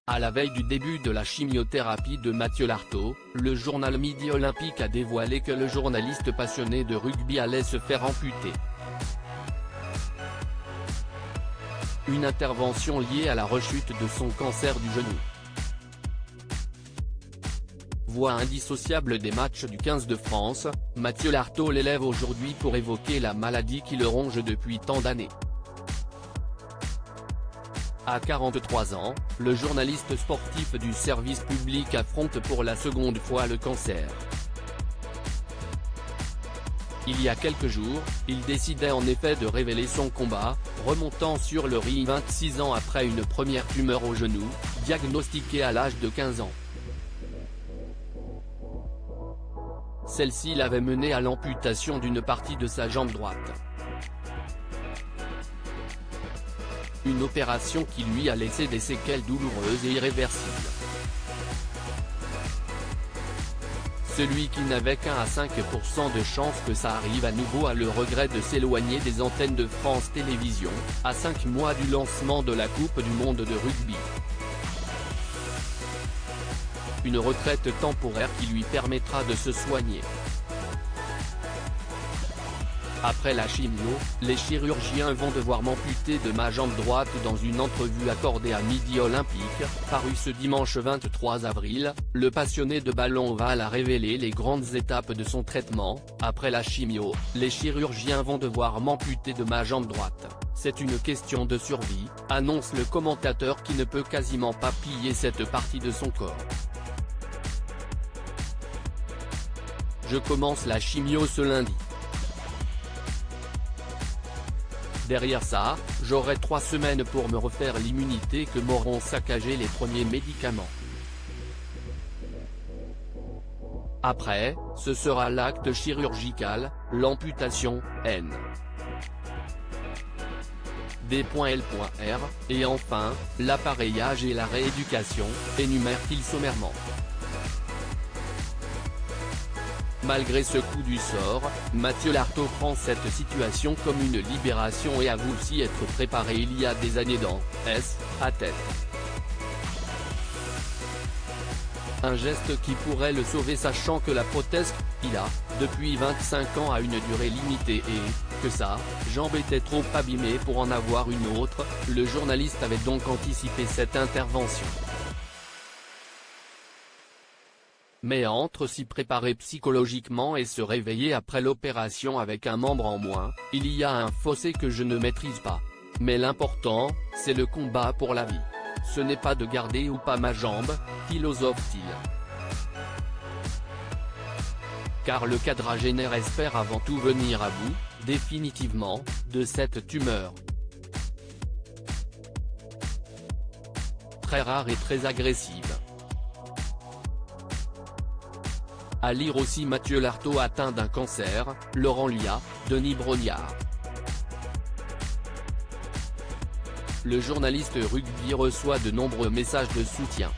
À la veille du début de la chimiothérapie de Mathieu Lartaud, le journal Midi Olympique a dévoilé que le journaliste passionné de rugby allait se faire amputer. Une intervention liée à la rechute de son cancer du genou. Voix indissociable des matchs du 15 de France, Mathieu Lartaud l'élève aujourd'hui pour évoquer la maladie qui le ronge depuis tant d'années. À 43 ans, le journaliste sportif du service public affronte pour la seconde fois le cancer. Il y a quelques jours, il décidait en effet de révéler son combat, remontant sur le ring 26 ans après une première tumeur au genou, diagnostiquée à l'âge de 15 ans. Celle-ci l'avait mené à l'amputation d'une partie de sa jambe droite. Une opération qui lui a laissé des séquelles douloureuses et irréversibles. Celui qui n'avait qu'1 à 5% de chance que ça arrive à nouveau a le regret de s'éloigner des antennes de France Télévisions, à 5 mois du lancement de la Coupe du Monde de rugby. Une retraite temporaire qui lui permettra de se soigner. Après la chimio, les chirurgiens vont devoir m'amputer de ma jambe droite. Dans une entrevue accordée à Midi Olympique, parue ce dimanche 23 avril, le passionné de ballon ovale a révélé les grandes étapes de son traitement. Après la chimio, les chirurgiens vont devoir m'amputer de ma jambe droite. C'est une question de survie, annonce le commentateur qui ne peut quasiment pas plier cette partie de son corps. Je commence la chimio ce lundi. Derrière ça, j'aurai 3 semaines pour me refaire l'immunité que m'auront saccagé les premiers médicaments. Après, ce sera l'acte chirurgical, l'amputation, N. D.L.R, et enfin, l'appareillage et la rééducation, énumère-t-il sommairement. Malgré ce coup du sort, Mathieu Lartaud prend cette situation comme une libération et avoue s'y être préparé il y a des années dans S, à tête. Un geste qui pourrait le sauver sachant que la prothèse qu'il a, depuis 25 ans a une durée limitée et, que sa jambe était trop abîmée pour en avoir une autre, le journaliste avait donc anticipé cette intervention. Mais entre s'y préparer psychologiquement et se réveiller après l'opération avec un membre en moins, il y a un fossé que je ne maîtrise pas. Mais l'important, c'est le combat pour la vie. Ce n'est pas de garder ou pas ma jambe, philosophe-t-il. Car le quadragénaire espère avant tout venir à bout, définitivement, de cette tumeur. Très rare et très agressive. À lire aussi Mathieu Lartaud atteint d'un cancer, Laurent Lia, Denis Brognard. Le journaliste rugby reçoit de nombreux messages de soutien.